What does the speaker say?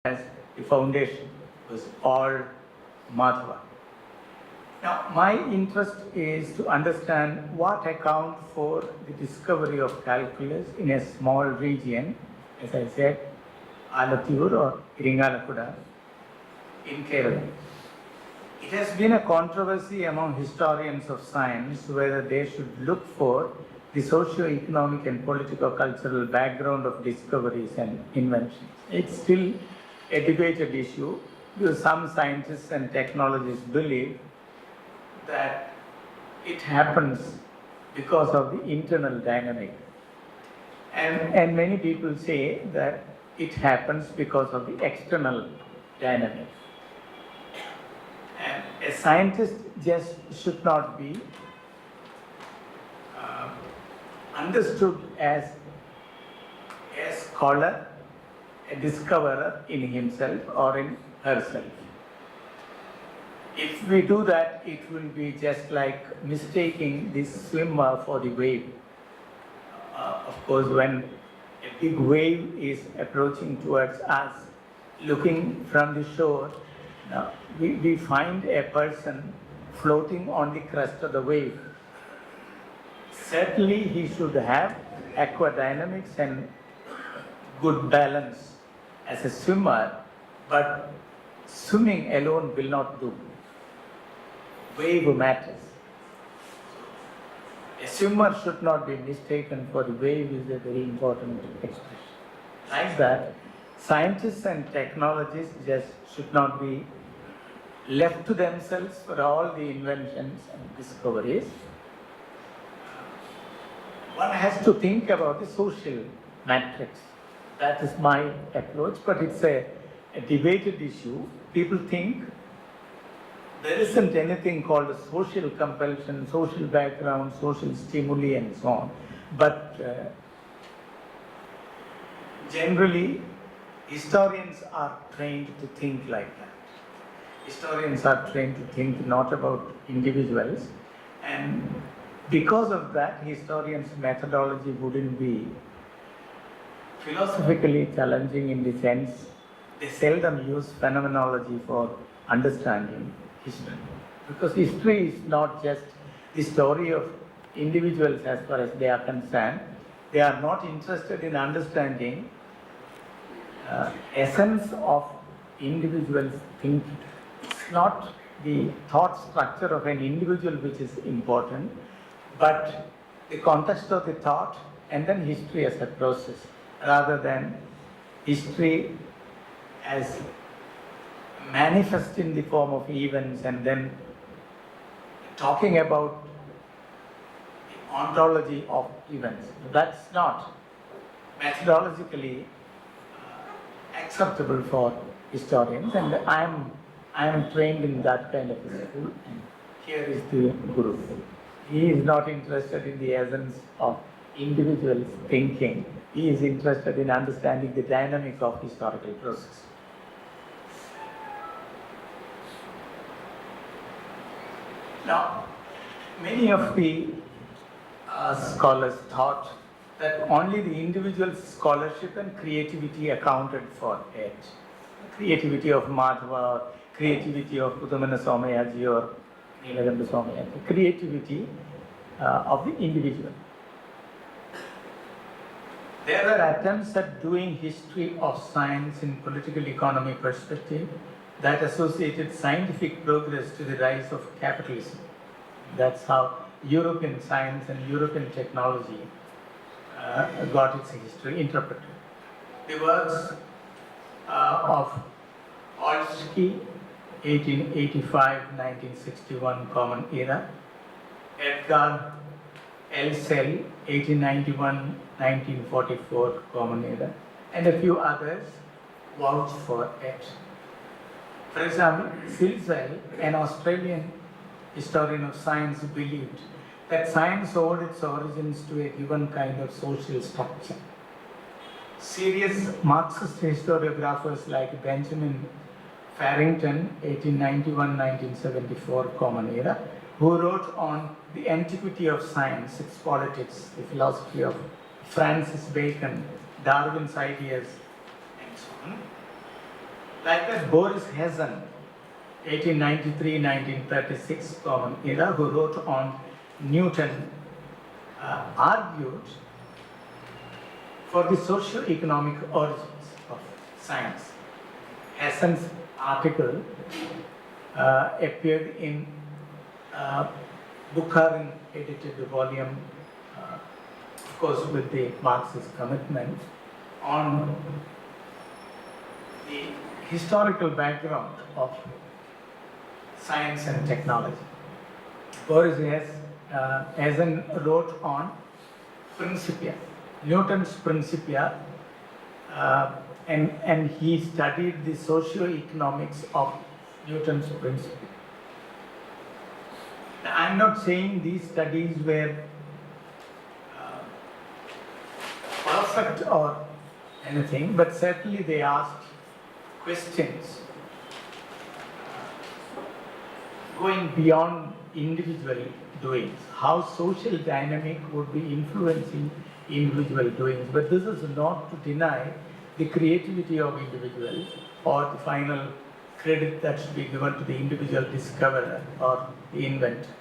as the foundation was all Madhava. Now, my interest is to understand what accounts for the discovery of calculus in a small region, as I said, Alathur or Iringalakuda in Kerala. It has been a controversy among historians of science whether they should look for the socio-economic and political-cultural background of discoveries and inventions. It's still a debated issue because some scientists and technologists believe that it happens because of the internal dynamic. And many people say that it happens because of the external dynamic. And a scientist just should not be understood as a scholar, a discoverer in himself or in herself. If we do that, it will be just like mistaking the swimmer for the wave. Of course, when a big wave is approaching towards us, looking from the shore, we find a person floating on the crest of the wave. Certainly, he should have aquadynamics and good balance as a swimmer, but swimming alone will not do. Wave matters. A swimmer should not be mistaken for the wave is a very important expression. Like that, scientists and technologists just should not be left to themselves for all the inventions and discoveries. One has to think about the social matrix. That is my approach, but it's a debated issue. People think there isn't anything called a social compulsion, social background, social stimuli, and so on. But generally, historians are trained to think like that. Historians are trained to think not about individuals, and because of that, historians' methodology wouldn't be philosophically challenging in the sense they seldom use phenomenology for understanding history. Because history is not just the story of individuals as far as they are concerned. They are not interested in understanding essence of individuals' thinking. It's not the thought structure of an individual which is important, but the context of the thought and then history as a process, rather than history as manifest in the form of events and then talking about the ontology of events. That's not methodologically acceptable for historians, and I am trained in that kind of a school, and here is the Guru. He is not interested in the essence of individuals' thinking. He is interested in understanding the dynamic of historical process. Now, many of the scholars thought that only the individual scholarship and creativity accounted for it. Creativity of Madhava, creativity of Udamana Somayaji or Nilaganda Somayaji, creativity of the individual. There are attempts at doing history of science in political economy perspective that associated scientific progress to the rise of capitalism. That's how European science and European technology got its history interpreted. The works of Olsky, 1885-1961 Common Era, Edgar Elsel, 1891-1944 Common Era, and a few others vouch for it. For example, Silsel, an Australian historian of science, believed that science owed its origins to a given kind of social structure. Serious Marxist historiographers like Benjamin Farrington, 1891-1974 Common Era, who wrote on the antiquity of science, its politics, the philosophy of Francis Bacon, Darwin's ideas, and so on, Like that, Boris Hazen, 1893-1936 common era, who wrote on Newton, argued for the socio-economic origins of science. Hazen's article appeared in Bukharin edited volume, of course with the Marxist commitment, on the historical background of science and technology. Boris Hazen wrote on Principia, Newton's Principia, and he studied the socio-economics of Newton's Principia. Now, I'm not saying these studies were perfect or anything, but certainly they asked questions going beyond individual doings, how social dynamic would be influencing individual doings. But this is not to deny the creativity of individuals or the final credit that should be given to the individual discoverer or the inventor.